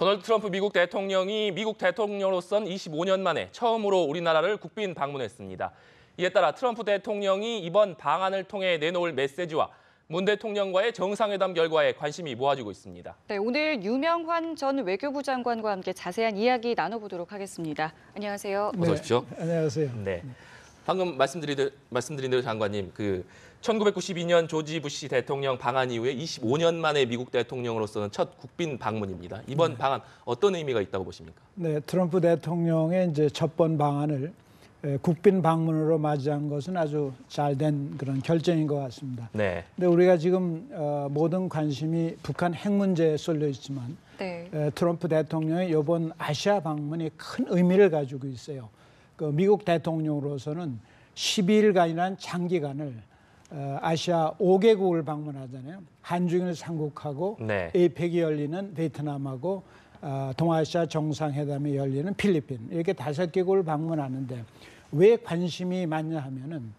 도널드 트럼프 미국 대통령이 미국 대통령으로선 25년 만에 처음으로 우리나라를 국빈 방문했습니다. 이에 따라 트럼프 대통령이 이번 방안을 통해 내놓을 메시지와 문 대통령과의 정상회담 결과에 관심이 모아지고 있습니다. 네, 오늘 유명환 전 외교부 장관과 함께 자세한 이야기 나눠보도록 하겠습니다. 안녕하세요. 어서 오십시오. 네, 안녕하세요. 네. 방금 말씀드린 대로 장관님, 1992년 조지 부시 대통령 방한 이후에 25년 만에 미국 대통령으로서는 첫 국빈 방문입니다. 이번 방한 어떤 의미가 있다고 보십니까? 네, 트럼프 대통령의 이제 첫 번 방한을 국빈 방문으로 맞이한 것은 아주 잘된 그런 결정인 것 같습니다. 네. 근데 우리가 지금 모든 관심이 북한 핵 문제에 쏠려 있지만 네. 트럼프 대통령의 이번 아시아 방문이 큰 의미를 가지고 있어요. 그 미국 대통령으로서는 12일간이라는 장기간을 아시아 5개국을 방문하잖아요. 한중일 삼국하고 네. 에이펙이 열리는 베트남하고 동아시아 정상회담이 열리는 필리핀 이렇게 5개국을 방문하는데 왜 관심이 많냐 하면은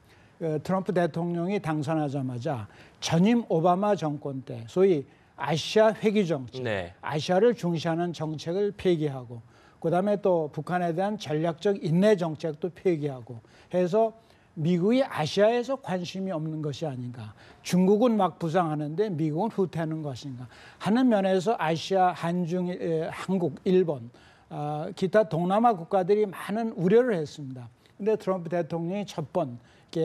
트럼프 대통령이 당선하자마자 전임 오바마 정권 때 소위 아시아 회귀 정책, 네. 아시아를 중시하는 정책을 폐기하고 그다음에 또 북한에 대한 전략적 인내 정책도 폐기하고 해서 미국이 아시아에서 관심이 없는 것이 아닌가. 중국은 막 부상하는데 미국은 후퇴하는 것인가 하는 면에서 아시아, 한국, 일본, 기타 동남아 국가들이 많은 우려를 했습니다. 그런데 트럼프 대통령이 첫 번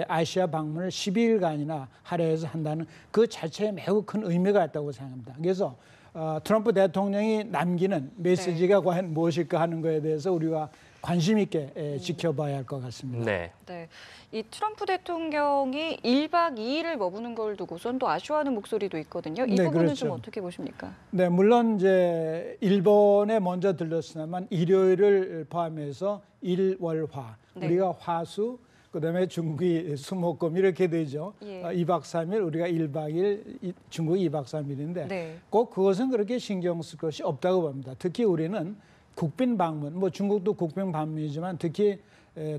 아시아 방문을 12일간이나 할애해서 한다는 그 자체에 매우 큰 의미가 있다고 생각합니다. 그래서 트럼프 대통령이 남기는 메시지가 과연 무엇일까 하는 것에 대해서 우리가 관심 있게 지켜봐야 할 것 같습니다. 네. 네. 이 트럼프 대통령이 1박 2일을 머무는 걸 두고선 또 아쉬워하는 목소리도 있거든요. 이 네, 부분은 그렇죠. 좀 어떻게 보십니까? 네, 물론 이제 일본에 먼저 들렀으나만 일요일을 포함해서 일월화 네. 우리가 화수 그다음에 중국이 수목금 이렇게 되죠. 예. 2박 3일 우리가 1박 2일 중국이 2박 3일인데 네. 꼭 그것은 그렇게 신경 쓸 것이 없다고 봅니다. 특히 우리는 국빈 방문, 뭐 중국도 국빈 방문이지만 특히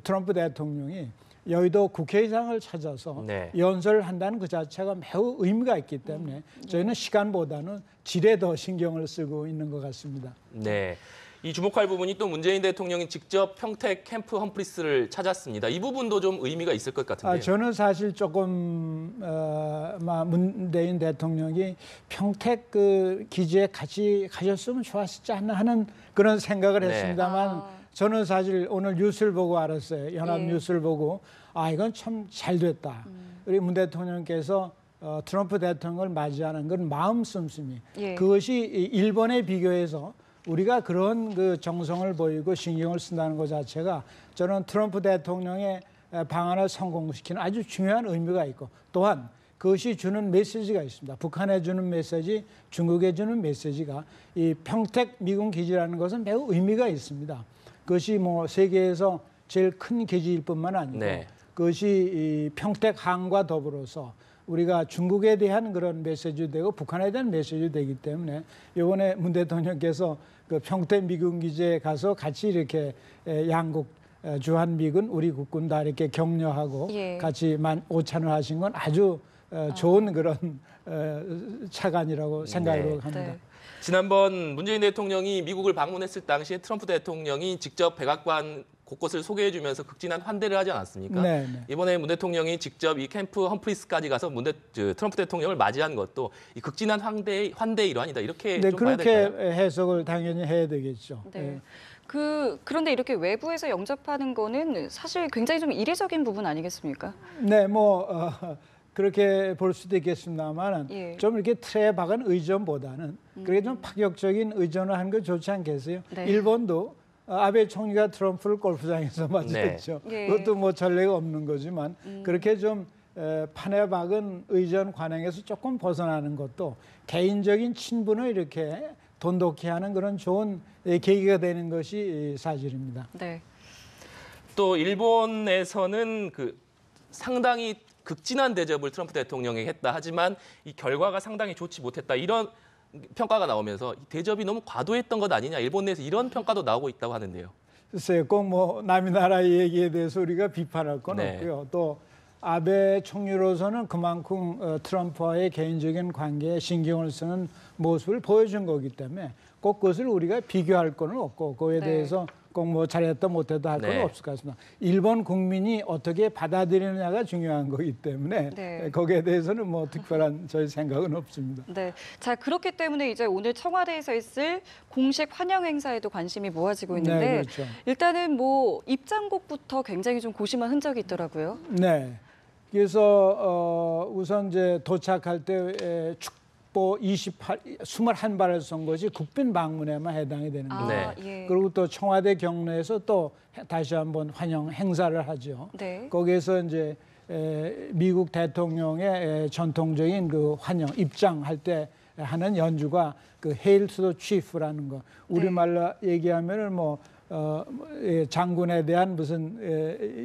트럼프 대통령이 여의도 국회의장을 찾아서 네. 연설을 한다는 그 자체가 매우 의미가 있기 때문에 저희는 시간보다는 질에 더 신경을 쓰고 있는 것 같습니다. 네. 이 주목할 부분이 또 문재인 대통령이 직접 평택 캠프 험프리스를 찾았습니다. 이 부분도 좀 의미가 있을 것 같은데요. 저는 사실 조금 문재인 대통령이 평택 그 기지에 같이 가셨으면 좋았지 않나 하는 그런 생각을 네. 했습니다만 저는 사실 오늘 뉴스를 보고 알았어요. 연합 예. 뉴스를 보고 이건 참 잘 됐다. 우리 문 대통령께서 트럼프 대통령을 맞이하는 건 마음 씀씀이 예. 그것이 일본에 비교해서 우리가 그런 그 정성을 보이고 신경을 쓴다는 것 자체가 저는 트럼프 대통령의 방안을 성공시키는 아주 중요한 의미가 있고 또한 그것이 주는 메시지가 있습니다. 북한에 주는 메시지, 중국에 주는 메시지가 이 평택 미군 기지라는 것은 매우 의미가 있습니다. 그것이 뭐 세계에서 제일 큰 기지일 뿐만 아니고 네. 그것이 이 평택 항과 더불어서 우리가 중국에 대한 그런 메시지도 되고 북한에 대한 메시지도 되기 때문에 이번에 문 대통령께서 그 평택 미군 기지에 가서 같이 이렇게 양국 주한미군 우리 국군 다 이렇게 격려하고 예. 같이 오찬을 하신 건 아주 좋은 그런 차관이라고 생각을 합니다. 네. 지난번 문재인 대통령이 미국을 방문했을 당시에 트럼프 대통령이 직접 백악관 곳곳을 소개해주면서 극진한 환대를 하지 않았습니까? 네, 네. 이번에 문 대통령이 직접 이 캠프 험프리스까지 가서 트럼프 대통령을 맞이한 것도 이 극진한 환대의 일환이다. 이렇게 네, 좀 봐야 그렇게 될까요? 해석을 당연히 해야 되겠죠. 네. 그런데 이렇게 외부에서 영접하는 거는 사실 굉장히 좀 이례적인 부분 아니겠습니까? 네, 뭐 그렇게 볼 수도 있겠습니다만 예. 좀 이렇게 틀에 박은 의전보다는 그렇게 좀 파격적인 의전을 하는 거 좋지 않겠어요? 네. 일본도 아베 총리가 트럼프를 골프장에서 맞이했죠. 네. 예. 그것도 뭐 전례가 없는 거지만 그렇게 좀 판에 박은 의전 관행에서 조금 벗어나는 것도 개인적인 친분을 이렇게 돈독히 하는 그런 좋은 계기가 되는 것이 사실입니다. 네. 또 일본에서는 상당히 극진한 대접을 트럼프 대통령이 했다. 하지만 이 결과가 상당히 좋지 못했다. 이런 평가가 나오면서 대접이 너무 과도했던 것 아니냐. 일본 내에서 이런 평가도 나오고 있다고 하는데요. 글쎄요, 꼭 뭐 남의 나라의 얘기에 대해서 우리가 비판할 건 네. 없고요. 또 아베 총리로서는 그만큼 트럼프와의 개인적인 관계에 신경을 쓰는 모습을 보여준 거기 때문에 꼭 그것을 우리가 비교할 건 없고 그에 대해서 꼭 뭐 잘했다 못했다 할 건 없을 것 같습니다. 일본 국민이 어떻게 받아들이느냐가 중요한 거기 때문에 거기에 대해서는 뭐 특별한 저희 생각은 없습니다. 네, 자 그렇기 때문에 이제 오늘 청와대에서 있을 공식 환영 행사에도 관심이 모아지고 있는데 네, 그렇죠. 일단은 뭐 입장곡부터 굉장히 좀 고심한 흔적이 있더라고요. 네. 그래서 우선 이제 도착할 때 축보 21발을 쏜 것이 국빈 방문에만 해당이 되는 거예요. 예. 그리고 또 청와대 경로에서 또 다시 한번 환영 행사를 하죠. 네. 거기에서 이제 미국 대통령의 전통적인 그 환영 입장할 때 하는 연주가 그 헤일 투 더 치프라는 거. 우리말로 얘기하면은 뭐 장군에 대한 무슨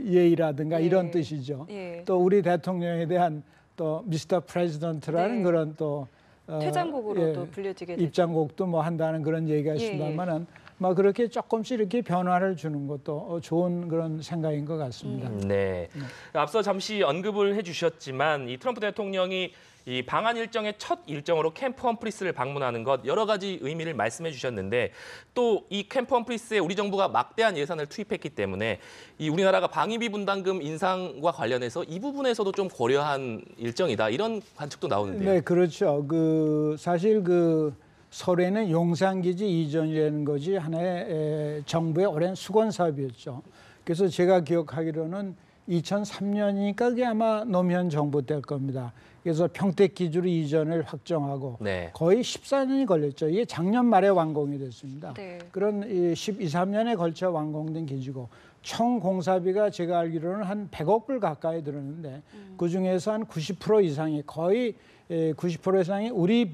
예의라든가 이런 뜻이죠. 또 우리 대통령에 대한 또 미스터 프레지던트라는 그런 또 퇴장곡으로 또 불려지게 되죠. 입장곡도 뭐 한다는 그런 얘기가 있습니다만은 막 그렇게 조금씩 이렇게 변화를 주는 것도 좋은 그런 생각인 것 같습니다. 네. 앞서 잠시 언급을 해주셨지만 이 트럼프 대통령이 이 방한 일정의 첫 일정으로 캠프 험프리스를 방문하는 것 여러 가지 의미를 말씀해 주셨는데 또 이 캠프 험프리스에 우리 정부가 막대한 예산을 투입했기 때문에 이 우리나라가 방위비 분담금 인상과 관련해서 이 부분에서도 좀 고려한 일정이다 이런 관측도 나오는데요. 네, 그렇죠. 그 사실 그 설에는 용산기지 이전이라는 것이 하나의 정부의 오랜 수건 사업이었죠. 그래서 제가 기억하기로는 2003년이니까 그게 아마 노무현 정부 때일 겁니다. 그래서 평택기지로 이전을 확정하고 거의 14년이 걸렸죠. 이게 작년 말에 완공이 됐습니다. 그런 12, 13년에 걸쳐 완공된 기지고 총 공사비가 제가 알기로는 한 100억 불 가까이 들었는데 그중에서 한 90% 이상이 거의 90% 이상이 우리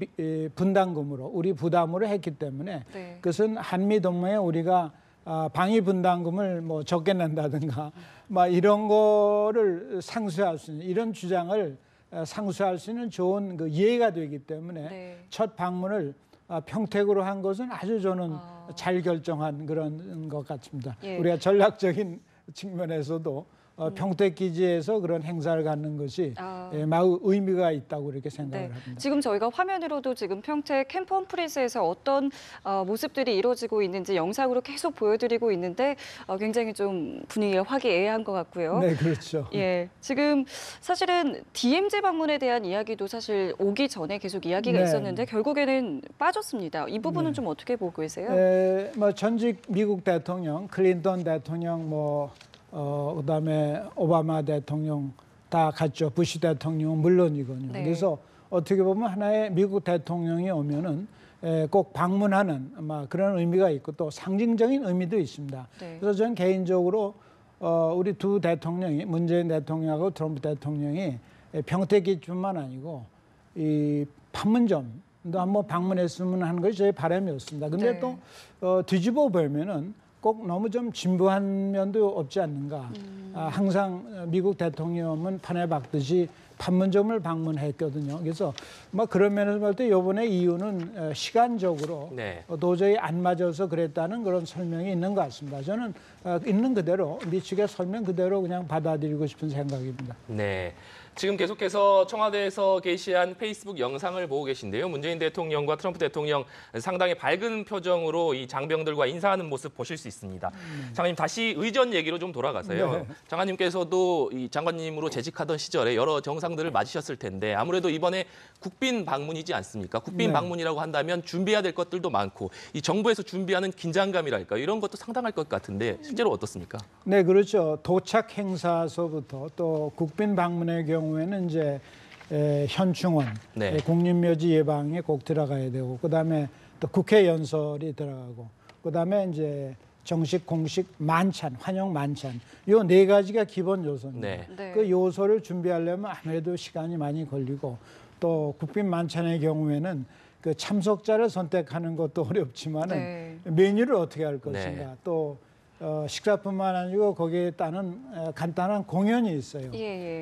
분담금으로 우리 부담으로 했기 때문에 그것은 한미 동맹에 우리가 방위 분담금을 뭐 적게 낸다든가 막 이런 거를 상쇄할 수 있는 이런 주장을 상쇄할 수 있는 좋은 그 예가 되기 때문에 첫 방문을 평택으로 한 것은 아주 저는 잘 결정한 그런 것 같습니다. 우리가 전략적인 측면에서도 평택 기지에서 그런 행사를 갖는 것이 매우 의미가 있다고 이렇게 생각을 합니다. 지금 저희가 화면으로도 지금 평택 캠프 험프리스에서 어떤 모습들이 이루어지고 있는지 영상으로 계속 보여드리고 있는데 굉장히 좀 분위기가 화기애애한 것 같고요. 네, 그렇죠. 예, 지금 사실은 DMZ 방문에 대한 이야기도 사실 오기 전에 계속 이야기가 있었는데 결국에는 빠졌습니다. 이 부분은 좀 어떻게 보고 계세요? 뭐 전직 미국 대통령, 클린턴 대통령 그다음에 오바마 대통령 다 갔죠. 부시 대통령 물론이거든요. 그래서 어떻게 보면 하나의 미국 대통령이 오면은 꼭 방문하는 아마 그런 의미가 있고 또 상징적인 의미도 있습니다. 그래서 저는 개인적으로 우리 두 대통령이 문재인 대통령하고 트럼프 대통령이 평택기뿐만 아니고 이 판문점도 한번 방문했으면 하는 것이 저의 바람이었습니다. 근데 또 뒤집어 보면은 꼭 너무 좀 진부한 면도 없지 않는가. 항상 미국 대통령은 판에 박듯이 판문점을 방문했거든요. 그래서 뭐 그런 면에서 볼 때 이번에 이유는 시간적으로 도저히 안 맞아서 그랬다는 그런 설명이 있는 것 같습니다. 저는 있는 그대로 미측의 설명 그대로 그냥 받아들이고 싶은 생각입니다. 네. 지금 계속해서 청와대에서 게시한 페이스북 영상을 보고 계신데요. 문재인 대통령과 트럼프 대통령 상당히 밝은 표정으로 이 장병들과 인사하는 모습 보실 수 있습니다. 장관님 다시 의전 얘기로 좀 돌아가서요. 장관님께서도 이 장관님으로 재직하던 시절에 여러 정상들을 맞으셨을 텐데 아무래도 이번에 국빈 방문이지 않습니까? 국빈 방문이라고 한다면 준비해야 될 것들도 많고 이 정부에서 준비하는 긴장감이랄까 이런 것도 상당할 것 같은데 실제로 어떻습니까? 네, 그렇죠. 도착 행사서부터 또 국빈 방문의 경우에는 이제 현충원, 국립묘지 예방에 꼭 들어가야 되고, 그다음에 또 국회 연설이 들어가고, 그다음에 이제 정식 공식 만찬, 환영 만찬, 요 네 가지가 기본 요소입니다. 그 요소를 준비하려면 아무래도 시간이 많이 걸리고, 또 국빈 만찬의 경우에는 그 참석자를 선택하는 것도 어렵지만은 메뉴를 어떻게 할 것인가, 또 식사뿐만 아니고 거기에 따른 간단한 공연이 있어요.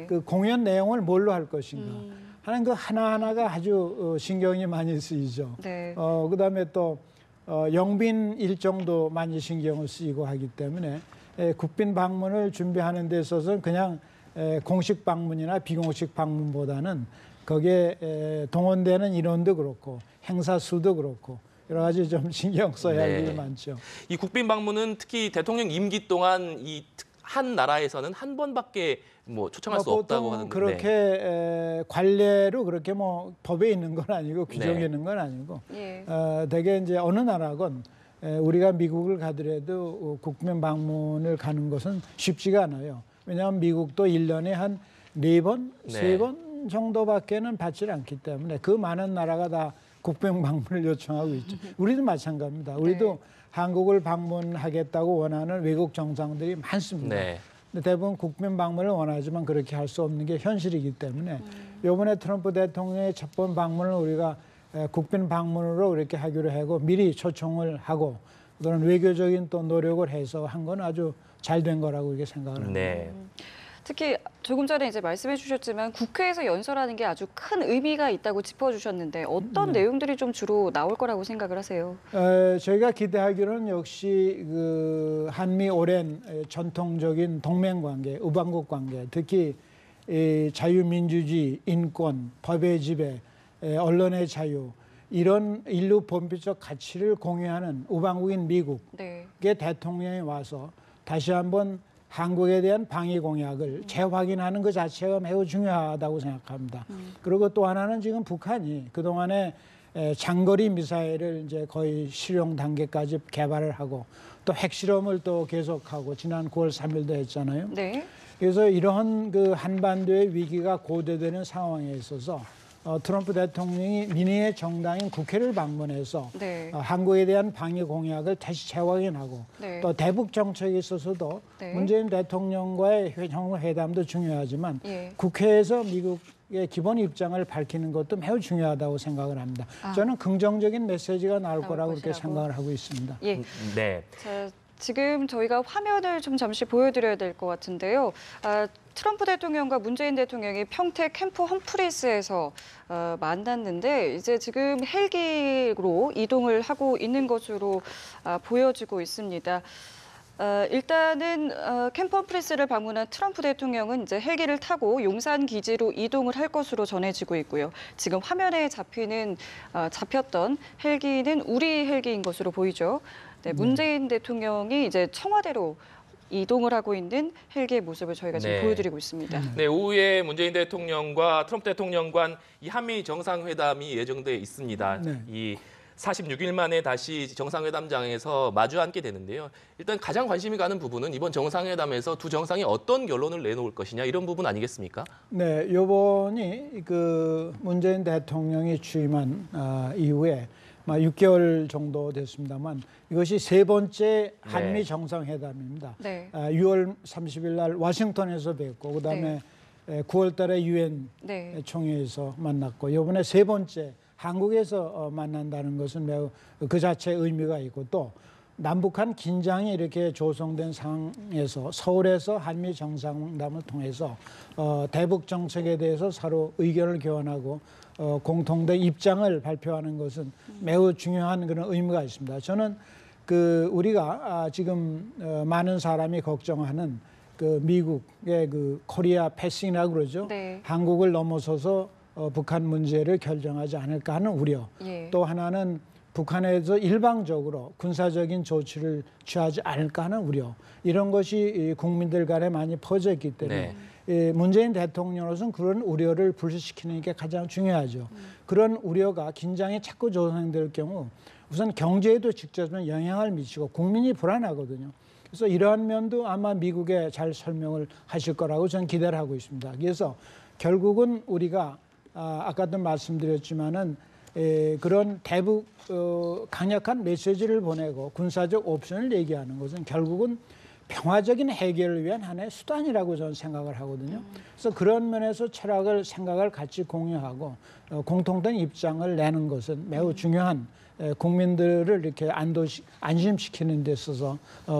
그 공연 내용을 뭘로 할 것인가 하는 그 하나하나가 아주 신경이 많이 쓰이죠. 그다음에 또 영빈 일정도 많이 신경을 쓰이고 하기 때문에 국빈 방문을 준비하는 데 있어서는 그냥 공식 방문이나 비공식 방문보다는 거기에 동원되는 인원도 그렇고 행사 수도 그렇고 여러 가지 좀 신경 써야 할 네. 일이 많죠. 이 국빈 방문은 특히 대통령 임기 동안 이 한 나라에서는 한 번밖에 뭐 초청할 수 없다고 하는데 그렇게 관례로 그렇게 뭐 법에 있는 건 아니고 규정에 네. 있는 건 아니고 예. 대개 이제 어느 나라건 우리가 미국을 가더라도 국빈 방문을 가는 것은 쉽지가 않아요. 왜냐하면 미국도 1년에 한 4번, 네. 3번 정도밖에는 받지 않기 때문에 그 많은 나라가 다 국빈 방문을 요청하고 있죠. 우리도 마찬가지입니다. 우리도 한국을 방문하겠다고 원하는 외국 정상들이 많습니다. 네. 근데 대부분 국빈 방문을 원하지만 그렇게 할 수 없는 게 현실이기 때문에 이번에 트럼프 대통령의 첫 번 방문을 우리가 국빈 방문으로 이렇게 하기로 하고 미리 초청을 하고 그런 외교적인 또 노력을 해서 한 건 아주 잘 된 거라고 이렇게 생각을 합니다. 네. 특히 조금 전에 이제 말씀해 주셨지만 국회에서 연설하는 게 아주 큰 의미가 있다고 짚어주셨는데 어떤 내용들이 좀 주로 나올 거라고 생각을 하세요? 저희가 기대하기로는 역시 그 한미 오랜 전통적인 동맹 관계, 우방국 관계, 특히 이 자유민주주의, 인권, 법의 지배, 언론의 자유 이런 인류 본질적 가치를 공유하는 우방국인 미국의 네. 대통령이 와서 다시 한번 한국에 대한 방위 공약을 재확인하는 것 자체가 매우 중요하다고 생각합니다. 그리고 또 하나는 지금 북한이 그동안에 장거리 미사일을 이제 거의 실용 단계까지 개발을 하고 또 핵실험을 또 계속하고 지난 9월 3일도 했잖아요. 네. 그래서 이러한 그 한반도의 위기가 고대되는 상황에 있어서 트럼프 대통령이 민의의 정당인 국회를 방문해서 네. 한국에 대한 방위 공약을 다시 재확인하고 네. 또 대북 정책에 있어서도 네. 문재인 대통령과의 정상회담도 중요하지만 예. 국회에서 미국의 기본 입장을 밝히는 것도 매우 중요하다고 생각을 합니다. 저는 긍정적인 메시지가 나올 거라고 그렇게 것이라고. 생각을 하고 있습니다. 예. 네. 자, 지금 저희가 화면을 좀 잠시 보여드려야 될 것 같은데요. 트럼프 대통령과 문재인 대통령이 평택 캠프 험프리스에서 만났는데 이제 지금 헬기로 이동을 하고 있는 것으로 보여지고 있습니다. 일단은 캠프 험프리스를 방문한 트럼프 대통령은 이제 헬기를 타고 용산 기지로 이동을 할 것으로 전해지고 있고요. 지금 화면에 잡혔던 헬기는 우리 헬기인 것으로 보이죠. 네, 문재인 대통령이 이제 청와대로 이동을 하고 있는 헬기의 모습을 저희가 지금 네. 보여드리고 있습니다. 네, 오후에 문재인 대통령과 트럼프 대통령 간 이 한미 정상회담이 예정돼 있습니다. 네. 이 46일 만에 다시 정상회담장에서 마주 앉게 되는데요. 일단 가장 관심이 가는 부분은 이번 정상회담에서 두 정상이 어떤 결론을 내놓을 것이냐 이런 부분 아니겠습니까? 네, 이번이 그 문재인 대통령이 취임한 이후에 6개월 정도 됐습니다만 이것이 세 번째 한미 네. 정상회담입니다. 네. 6월 30일 날 워싱턴에서 뵙고 그다음에 9월 달에 유엔 네. 총회에서 만났고 이번에 세 번째 한국에서 만난다는 것은 매우 그 자체의 의미가 있고 또 남북한 긴장이 이렇게 조성된 상황에서 서울에서 한미 정상회담을 통해서 대북 정책에 대해서 서로 의견을 교환하고 공통된 입장을 발표하는 것은 매우 중요한 그런 의미가 있습니다. 저는 그 우리가 지금 많은 사람이 걱정하는 그 미국의 그 코리아 패싱이라고 그러죠. 네. 한국을 넘어서서 북한 문제를 결정하지 않을까 하는 우려. 예. 또 하나는 북한에서 일방적으로 군사적인 조치를 취하지 않을까 하는 우려. 이런 것이 국민들 간에 많이 퍼져 있기 때문에 문재인 대통령으로서는 그런 우려를 불식시키는 게 가장 중요하죠. 그런 우려가 긴장이 자꾸 조성될 경우 우선 경제에도 직접적인 영향을 미치고 국민이 불안하거든요. 그래서 이러한 면도 아마 미국에 잘 설명을 하실 거라고 저는 기대를 하고 있습니다. 그래서 결국은 우리가 아까도 말씀드렸지만은 그런 대북 강력한 메시지를 보내고 군사적 옵션을 얘기하는 것은 결국은 평화적인 해결을 위한 하나의 수단이라고 저는 생각을 하거든요. 그래서 그런 면에서 철학을 생각을 같이 공유하고 공통된 입장을 내는 것은 매우 중요한 국민들을 이렇게 안심시키는 데 있어서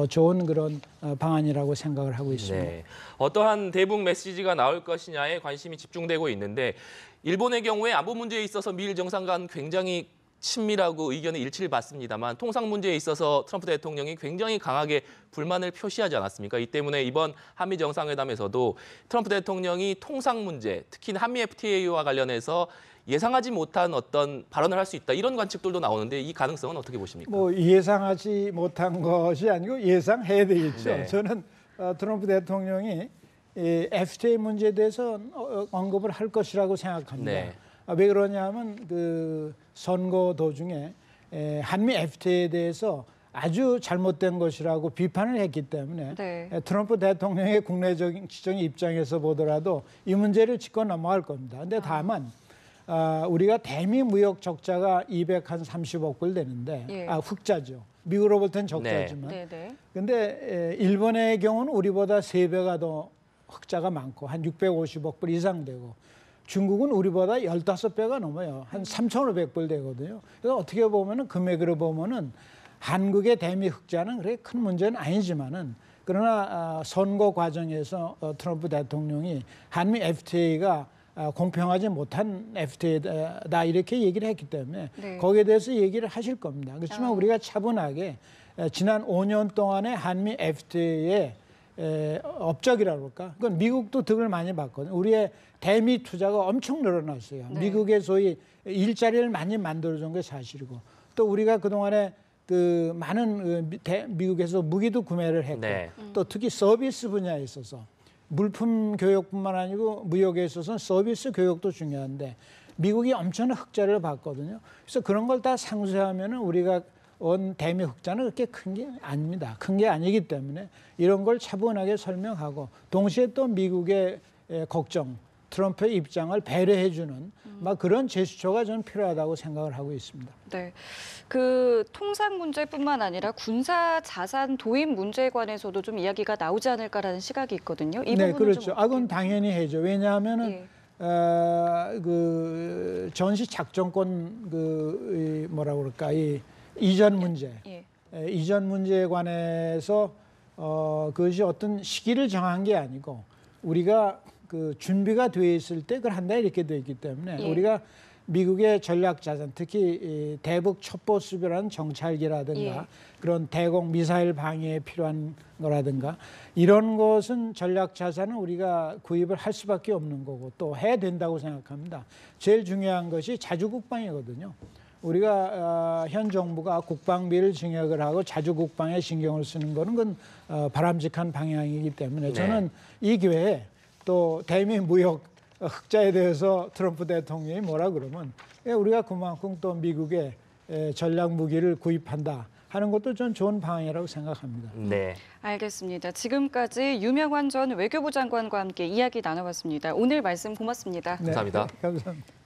좋은 그런 방안이라고 생각을 하고 있습니다. 네. 어떠한 대북 메시지가 나올 것이냐에 관심이 집중되고 있는데 일본의 경우에 안보 문제에 있어서 미일 정상 간 굉장히 친밀하고 의견의 일치를 받습니다만 통상 문제에 있어서 트럼프 대통령이 굉장히 강하게 불만을 표시하지 않았습니까? 이 때문에 이번 한미 정상회담에서도 트럼프 대통령이 통상 문제, 특히 한미 FTA와 관련해서 예상하지 못한 어떤 발언을 할 수 있다 이런 관측들도 나오는데 이 가능성은 어떻게 보십니까? 뭐 예상하지 못한 것이 아니고 예상해야 되겠죠. 네. 저는 트럼프 대통령이 이 FTA 문제에 대해서 언급을 할 것이라고 생각합니다. 네. 왜 그러냐면 그 선거 도중에 한미 FTA에 대해서 아주 잘못된 것이라고 비판을 했기 때문에 네. 트럼프 대통령의 국내적인 지정의 입장에서 보더라도 이 문제를 짚고 넘어갈 겁니다. 그런데 다만 우리가 대미 무역 적자가 230억 불 되는데 예. 흑자죠. 미국으로 볼 땐 적자지만. 네, 네. 근데 일본의 경우는 우리보다 3배가 더 흑자가 많고 한 650억 불 이상 되고 중국은 우리보다 15배가 넘어요. 한 3,500불 되거든요. 그래서 어떻게 보면은 금액으로 보면은 한국의 대미 흑자는 그렇게 큰 문제는 아니지만은 그러나 선거 과정에서 트럼프 대통령이 한미 FTA가 공평하지 못한 FTA다 이렇게 얘기를 했기 때문에 네. 거기에 대해서 얘기를 하실 겁니다. 그렇지만 우리가 차분하게 지난 5년 동안의 한미 FTA의 업적이라고 할까? 그건 미국도 득을 많이 봤거든요. 우리의 대미 투자가 엄청 늘어났어요. 네. 미국의 소위 일자리를 많이 만들어준 게 사실이고 또 우리가 그동안에 그 많은 미국에서 무기도 구매를 했고 네. 또 특히 서비스 분야에 있어서 물품 교육뿐만 아니고 무역에 있어서는 서비스 교육도 중요한데 미국이 엄청난 흑자를 봤거든요. 그래서 그런 걸 다 상쇄하면은 우리가 온 대미 흑자는 그렇게 큰 게 아닙니다. 큰 게 아니기 때문에 이런 걸 차분하게 설명하고 동시에 또 미국의 걱정, 트럼프의 입장을 배려해주는 막 그런 제스처가 저는 필요하다고 생각을 하고 있습니다. 네, 그 통상 문제뿐만 아니라 군사 자산 도입 문제에 관해서도 좀 이야기가 나오지 않을까라는 시각이 있거든요. 이 네, 부분은 그렇죠. 좀 그건 어떻게... 당연히 해죠. 왜냐하면은 예. 그 전시 작전권 뭐라고 그럴까 이 이전 문제, 예. 이전 문제에 관해서 그것이 어떤 시기를 정한 게 아니고 우리가 그 준비가 돼 있을 때 그걸 한다 이렇게 돼 있기 때문에 예. 우리가 미국의 전략 자산, 특히 이 대북 첩보 수비라는 정찰기라든가 예. 그런 대공 미사일 방위에 필요한 거라든가 이런 것은 전략 자산은 우리가 구입을 할 수밖에 없는 거고 또 해야 된다고 생각합니다. 제일 중요한 것이 자주국방이거든요. 우리가 현 정부가 국방비를 증액을 하고 자주국방에 신경을 쓰는 거는 그건 바람직한 방향이기 때문에 저는 이 기회에 또 대미 무역 흑자에 대해서 트럼프 대통령이 뭐라 그러면 우리가 그만큼 또 미국의 전략 무기를 구입한다 하는 것도 전 좋은 방향이라고 생각합니다. 네. 알겠습니다. 지금까지 유명환 전 외교부 장관과 함께 이야기 나눠봤습니다. 오늘 말씀 고맙습니다. 네, 감사합니다. 감사합니다.